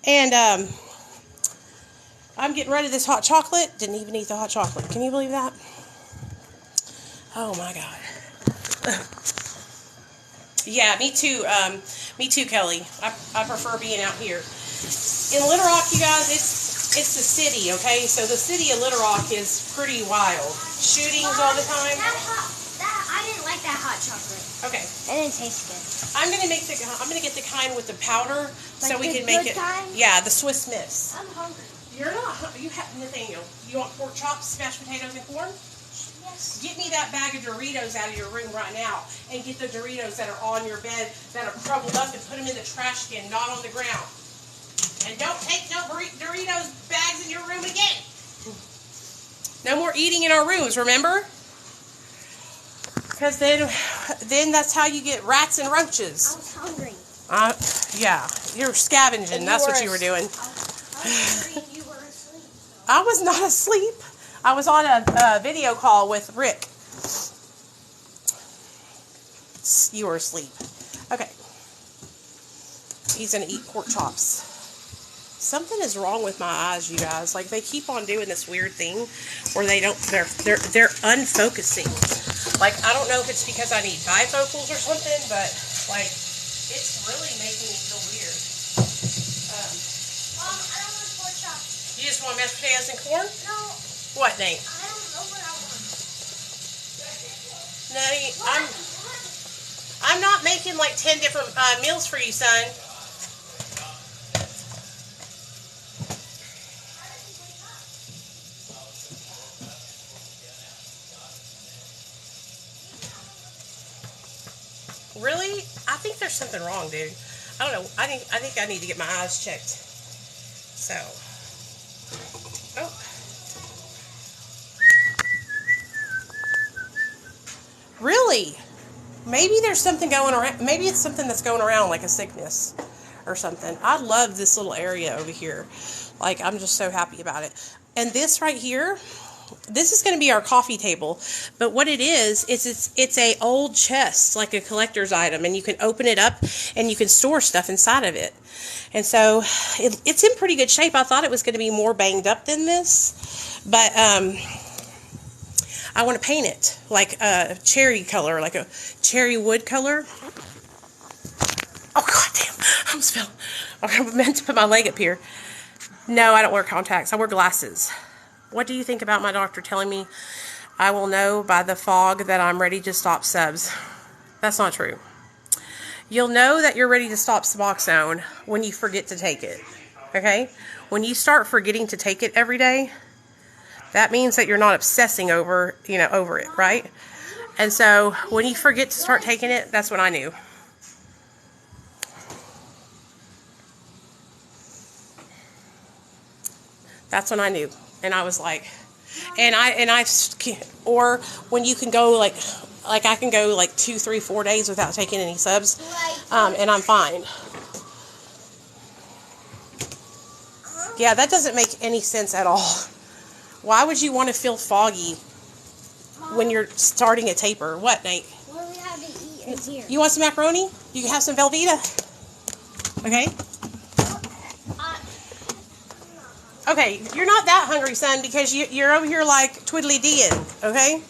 And I'm getting rid of this hot chocolate. Didn't even eat the hot chocolate. Can you believe that? Oh, my God. Yeah, me too. Me too, Kelly. I prefer being out here. In Little Rock, you guys, it's the city, okay? So the city of Little Rock is pretty wild. Shootings all the time. I didn't like that hot chocolate. Okay. It didn't taste good. I'm gonna get the kind with the powder, like so we can make it. Kind? Yeah, the Swiss Miss. I'm hungry. You're not. You have Nathaniel. You want pork chops, mashed potatoes, and corn? Yes. Get me that bag of Doritos out of your room right now, and get the Doritos that are on your bed that are crumbled up, and put them in the trash can, not on the ground. And don't take no Doritos bags in your room again. No more eating in our rooms, remember? Because then that's how you get rats and roaches. I was hungry. Yeah, you're scavenging. That's what you were doing. I was hungry and you were asleep. So. I was not asleep. I was on a video call with Rick. You were asleep. Okay. He's going to eat pork chops. Something is wrong with my eyes, you guys. Like, they keep on doing this weird thing where they're unfocusing. Like, I don't know if it's because I need bifocals or something, but, like, it's really making me feel weird. Mom, I don't want pork chops. You just want mashed potatoes and corn? No. What, Nate? I don't know what I want. No, I'm not making like 10 different meals for you, son. Really? I think there's something wrong, dude. I don't know. I think I need to get my eyes checked. So. Oh. Really? Maybe there's something going around. Maybe it's something that's going around, like a sickness or something. I love this little area over here. Like, I'm just so happy about it. And this right here, this is going to be our coffee table. But what it is it's a old chest, like a collector's item. And you can open it up and you can store stuff inside of it. And so it's in pretty good shape. I thought it was going to be more banged up than this. But I want to paint it like a cherry color, like a cherry wood color. Oh, God damn. I'm spilling. I meant to put my leg up here. No, I don't wear contacts. I wear glasses. What do you think about my doctor telling me I will know by the fog that I'm ready to stop subs? That's not true. You'll know that you're ready to stop Suboxone when you forget to take it. Okay? When you start forgetting to take it every day, that means that you're not obsessing over it, right? And so when you forget to start taking it, that's when I knew. That's when I knew. And I was like, or when you can go like I can go like 2, 3, 4 days without taking any subs, and I'm fine. Yeah, that doesn't make any sense at all. Why would you want to feel foggy when you're starting a taper? What, Nate? What do we have to eat in here? You want some macaroni? You can have some Velveeta. Okay? Okay, you're not that hungry, son, because you're over here like twiddly-deeing, okay?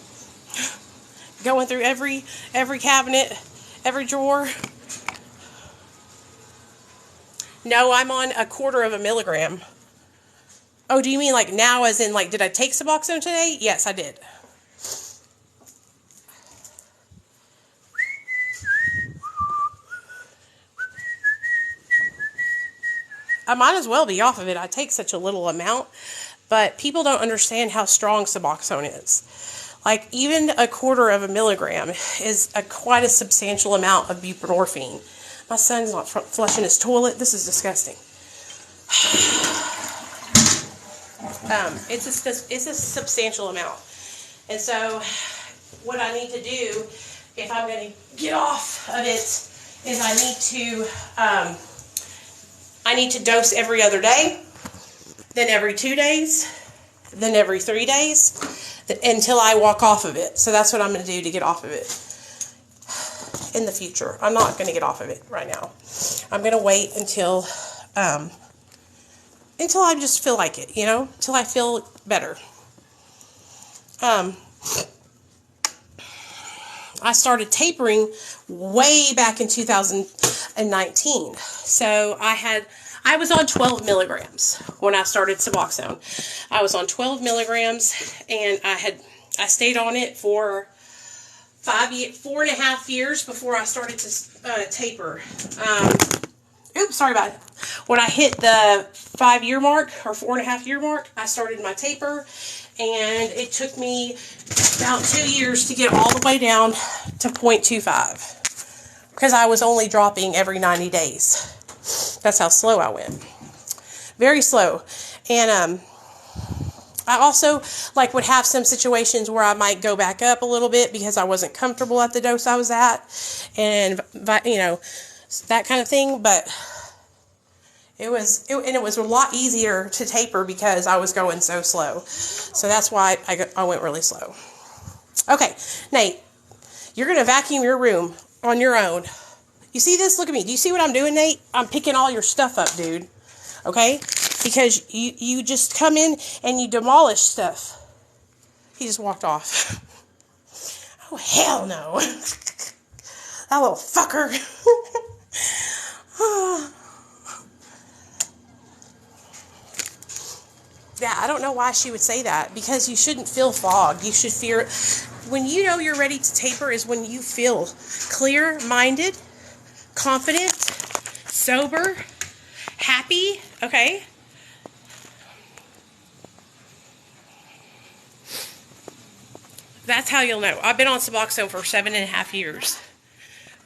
Going through every cabinet, every drawer. No, I'm on 1/4 milligram. Oh, do you mean like now as in like, did I take Suboxone today? Yes, I did. I might as well be off of it. I take such a little amount, but people don't understand how strong Suboxone is. Like, even 1/4 milligram is quite a substantial amount of buprenorphine. My son's not flushing his toilet. This is disgusting. It's a substantial amount. And so what I need to do, if I'm going to get off of it, is I need to dose every other day, then every 2 days, then every 3 days, until I walk off of it. So that's what I'm going to do to get off of it in the future. I'm not going to get off of it right now. I'm going to wait until I just feel like it, until I feel better. I started tapering way back in 2019. So I was on 12 milligrams when I started Suboxone. I was on 12 milligrams, and I stayed on it for 4.5 years before I started to taper. Sorry about it. When I hit the 5-year mark, or 4.5-year mark, I started my taper, and it took me about 2 years to get all the way down to 0.25, because I was only dropping every 90 days. That's how slow I went. Very slow. And I also would have some situations where I might go back up a little bit because I wasn't comfortable at the dose I was at, and that kind of thing. But it was a lot easier to taper because I was going so slow. So that's why I went really slow. Okay, Nate, you're going to vacuum your room on your own. You see this? Look at me. Do you see what I'm doing, Nate? I'm picking all your stuff up, dude. Okay? Because you just come in and you demolish stuff. He just walked off. Oh, hell no. That little fucker. Yeah, I don't know why she would say that. Because you shouldn't feel fog. You should fear... When you know you're ready to taper is when you feel clear-minded, confident, sober, happy, okay? That's how you'll know. I've been on Suboxone for 7.5 years.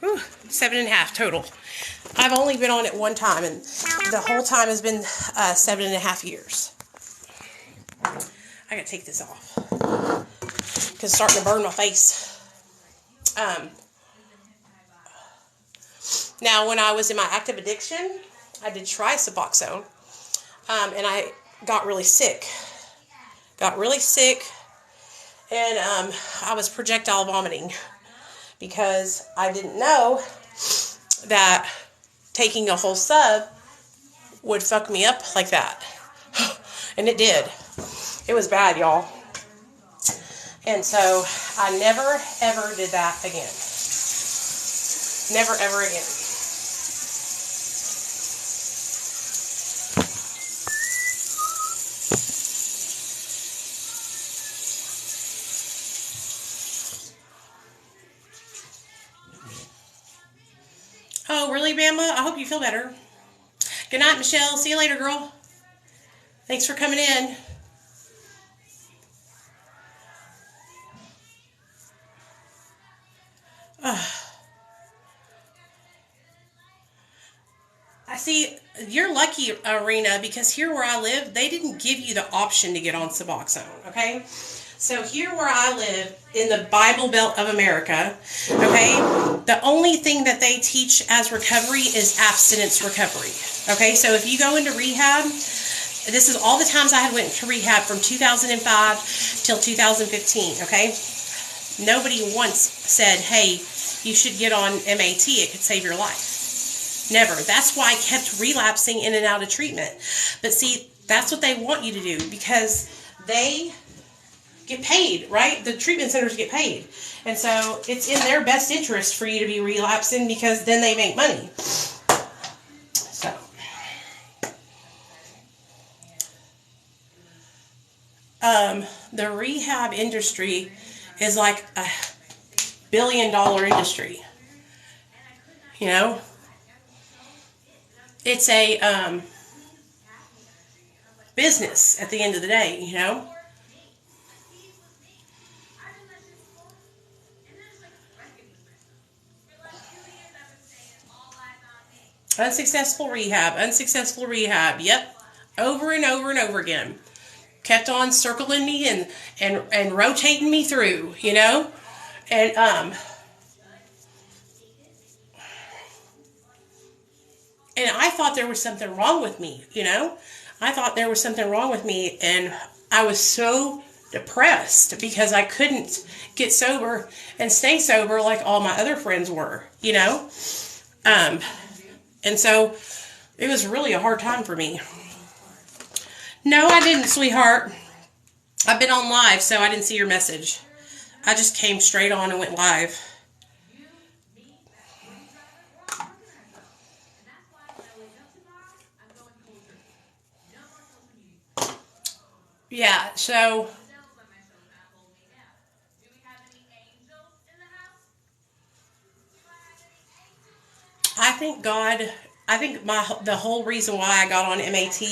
Whew, 7.5 total. I've only been on it one time, and the whole time has been 7.5 years. I gotta take this off because it's starting to burn my face. Now, when I was in my active addiction, I did try Suboxone, and I got really sick. And I was projectile vomiting because I didn't know that taking a whole sub would fuck me up like that. And it did. It was bad, y'all. And so I never, ever did that again. Never, ever again. Oh, really, Bama? I hope you feel better. Good night, Michelle. See you later, girl. Thanks for coming in. I see, you're lucky, Arena, because here where I live, they didn't give you the option to get on Suboxone, okay? So here where I live, in the Bible Belt of America, okay, the only thing that they teach as recovery is abstinence recovery, okay? So if you go into rehab, this is all the times I had went to rehab from 2005 till 2015, okay? Nobody once said, hey, you should get on MAT, it could save your life. Never. That's why I kept relapsing in and out of treatment. But see, that's what they want you to do because they get paid, right? The treatment centers get paid. And so it's in their best interest for you to be relapsing because then they make money. So. The rehab industry is like a $1 billion industry. You know? It's a business at the end of the day, you know? Unsuccessful rehab, yep. Over and over and over again. Kept on circling me and rotating me through, you know? And I thought there was something wrong with me, you know? I thought there was something wrong with me, and I was so depressed because I couldn't get sober and stay sober like all my other friends were, you know? And so it was really a hard time for me. No, I didn't, sweetheart. I've been on live, so I didn't see your message. I just came straight on and went live. Yeah, so I think the whole reason why I got on MAT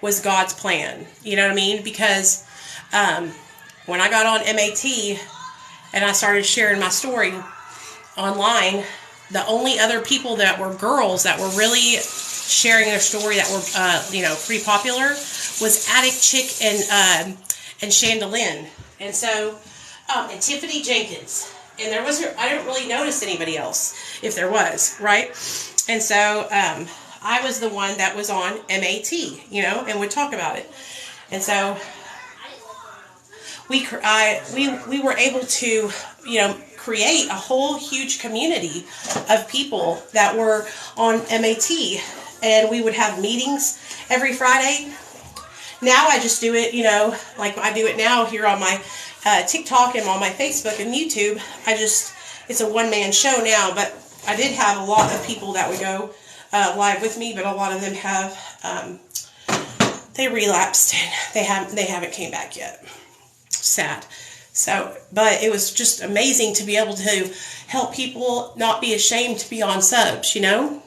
was God's plan. You know what I mean? Because when I got on MAT and I started sharing my story online, the only other people that were girls that were really sharing their story that were pretty popular was Addict Chick and Chandalyn, and so and Tiffany Jenkins, and I didn't really notice anybody else if there was, right? And so I was the one that was on MAT, you know, and would talk about it, and so we were able to, you know, create a whole huge community of people that were on MAT, and we would have meetings every Friday. Now I just do it, you know, like I do it now here on my TikTok and on my Facebook and YouTube. It's a one-man show now, but I did have a lot of people that would go live with me, but a lot of them have, they relapsed and they haven't came back yet. Sad. So, but it was just amazing to be able to help people not be ashamed to be on subs, you know?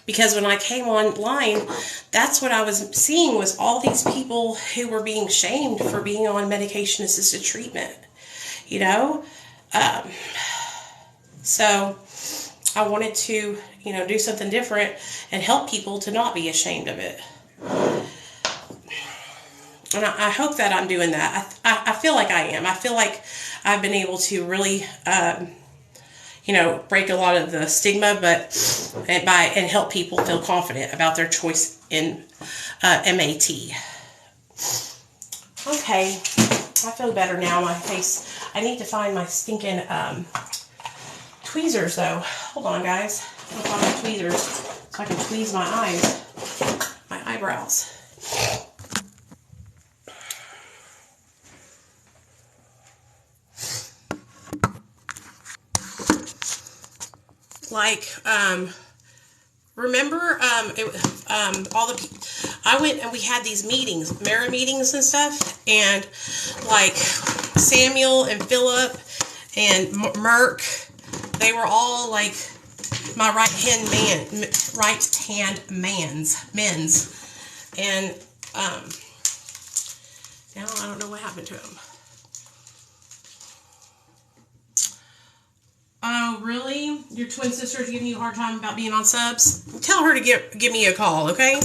Because when I came online, that's what I was seeing was all these people who were being shamed for being on medication-assisted treatment, you know? So I wanted to, you know, do something different and help people to not be ashamed of it. And I hope that I'm doing that. I feel like I am. I feel like I've been able to really, break a lot of the stigma, and help people feel confident about their choice in MAT. Okay, I feel better now. My face. I need to find my stinking tweezers, though. Hold on, guys. I'll find my tweezers so I can tweeze my eyes, my eyebrows. Like, remember, I went and we had these meetings, mirror meetings and stuff, and like Samuel and Philip and Merk, they were all like my right hand men's, and now I don't know what happened to him. Oh, really? Your twin sister's giving you a hard time about being on subs? Tell her to give me a call, okay?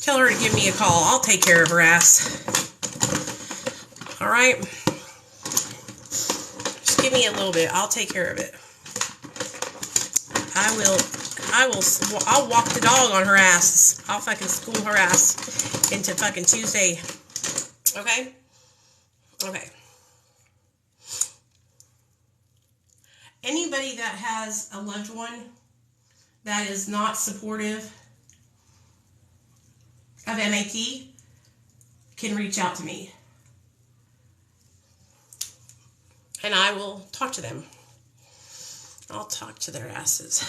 Tell her to give me a call. I'll take care of her ass. All right? Just give me a little bit. I'll take care of it. I'll walk the dog on her ass. I'll fucking school her ass into fucking Tuesday. Okay? Okay. Anybody that has a loved one that is not supportive of MAT can reach out to me. And I will talk to them. I'll talk to their asses.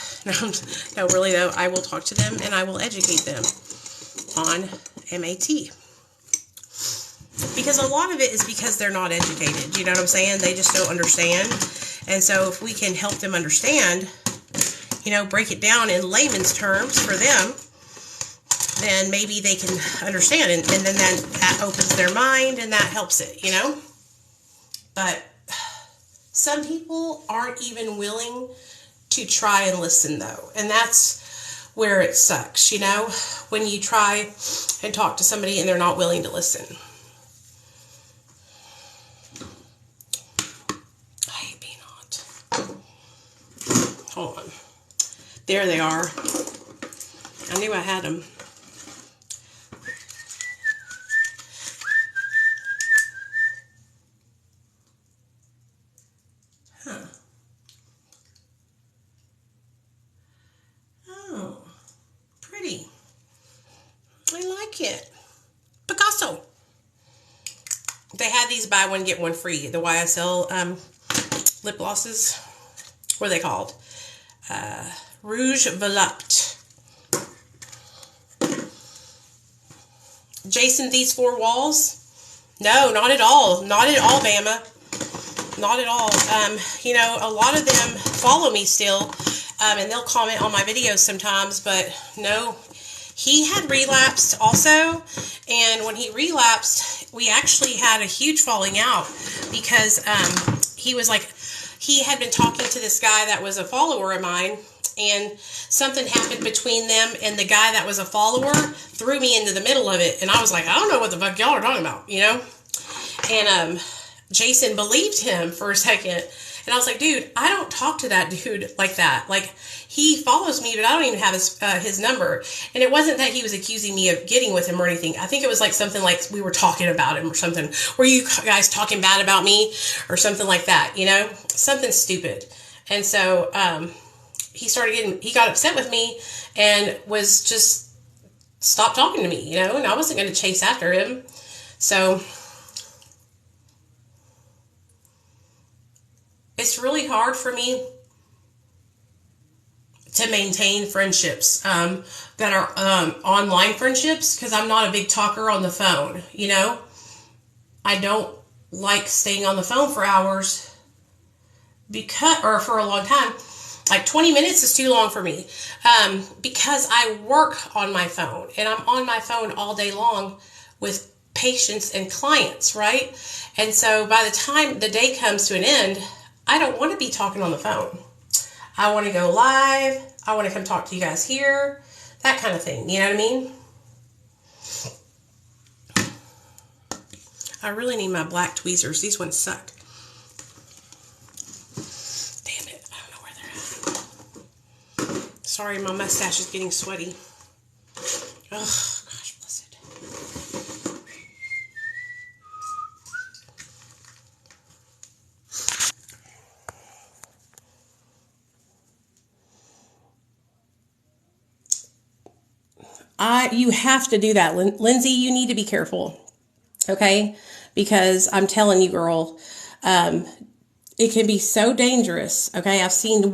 No, really though, I will talk to them and I will educate them on MAT. Because a lot of it is because they're not educated. You know what I'm saying? They just don't understand. And so if we can help them understand, break it down in layman's terms for them, then maybe they can understand. And then that opens their mind and that helps it, But some people aren't even willing to try and listen, though. And that's where it sucks, when you try and talk to somebody and they're not willing to listen. Hold on. There they are. I knew I had them. Huh. Oh. Pretty. I like it. Picasso. They had these buy one, get one free. The YSL lip glosses. What are they called? Rouge Volupte. Jason, these four walls? No, not at all. Not at all, Bama. Not at all. A lot of them follow me still, and they'll comment on my videos sometimes, but no. He had relapsed also, and when he relapsed, we actually had a huge falling out because he had been talking to this guy that was a follower of mine, and something happened between them, and the guy that was a follower threw me into the middle of it, and I was like, I don't know what the fuck y'all are talking about, And Jason believed him for a second, and I was like, dude, I don't talk to that dude like that. Like, he follows me, but I don't even have his number. And it wasn't that he was accusing me of getting with him or anything. I think it was like something like we were talking about him or something. Were you guys talking bad about me or something like that, Something stupid. And so he got upset with me and was just stopped talking to me, and I wasn't going to chase after him. So it's really hard for me to maintain friendships that are online friendships because I'm not a big talker on the phone, I don't like staying on the phone for hours or for a long time. Like 20 minutes is too long for me because I work on my phone and I'm on my phone all day long with patients and clients, right? And so by the time the day comes to an end, I don't want to be talking on the phone. I want to go live. I want to come talk to you guys here. That kind of thing. You know what I mean? I really need my black tweezers. These ones suck. Damn it. I don't know where they're at. Sorry, my mustache is getting sweaty. Oh, gosh, bless it. You have to do that. Lindsay, you need to be careful. Okay? Because I'm telling you, girl, it can be so dangerous. Okay? I've seen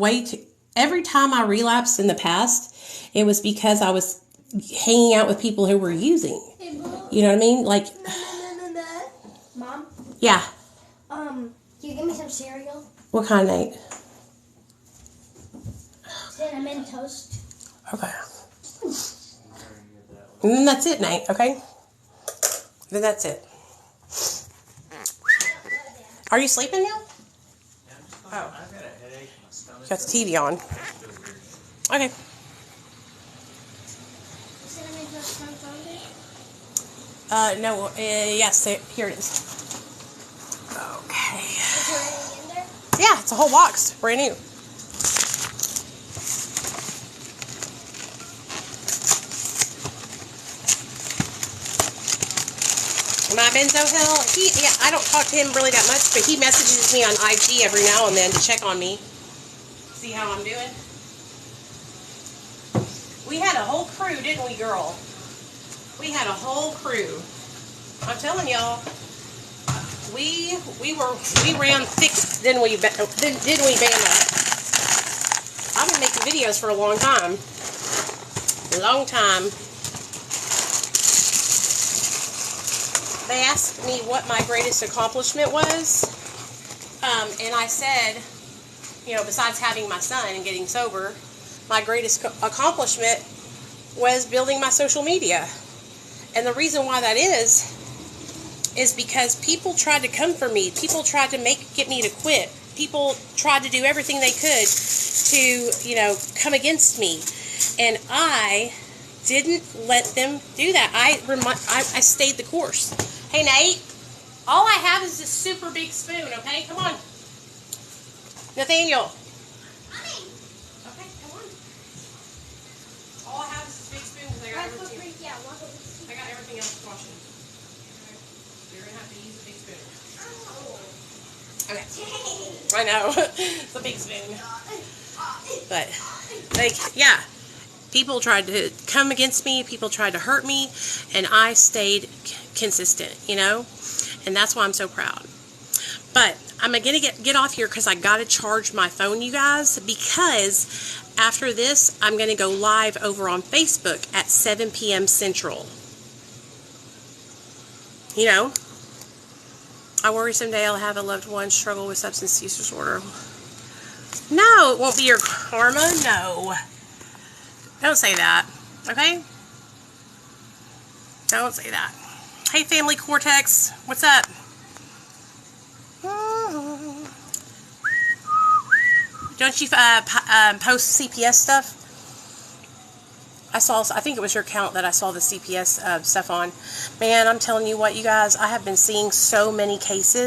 every time I relapsed in the past, it was because I was hanging out with people who were using. You know what I mean? Like, Mom? Yeah. Can you give me some cereal? What kind, Nate? Cinnamon toast. Okay. And then that's it, Nate, okay? Then that's it. Are you sleeping now? Oh. I've got a headache. My stomach. Got the TV on. Okay. Cinnamon toast comes on there? No, yes, here it is. Okay. Is there anything in there? Yeah, it's a whole box, brand new. My Benzo Hill, I don't talk to him really that much, but he messages me on IG every now and then to check on me. See how I'm doing? We had a whole crew, didn't we, girl? We had a whole crew. I'm telling y'all, we ran thick, didn't we, Bama? I've been making videos for a long time. Long time. They asked me what my greatest accomplishment was, and I said, you know, besides having my son and getting sober, my greatest accomplishment was building my social media. And the reason why that is because people tried to come for me. People tried to get me to quit. People tried to do everything they could to, you know, come against me. And I didn't let them do that. I stayed the course. Hey, Nate, all I have is this super big spoon, okay? Come on. Nathaniel. Mommy! Okay, come on. All I have is this big spoon because I got everything. I got everything else washing. Okay. You're going to have to use a big spoon. Okay. I know. It's a big spoon. But, like, yeah. People tried to come against me. People tried to hurt me. And I stayed consistent, you know? And that's why I'm so proud. But I'm going to get off here because I got to charge my phone, you guys. Because after this, I'm going to go live over on Facebook at 7 p.m. Central. You know? I worry someday I'll have a loved one struggle with substance use disorder. No, it won't be your karma. No. Don't say that. Okay? Don't say that. Hey, Family Cortex. What's up? Don't you post CPS stuff? I think it was your account that I saw the CPS stuff on. Man, I'm telling you what, you guys, I have been seeing so many cases.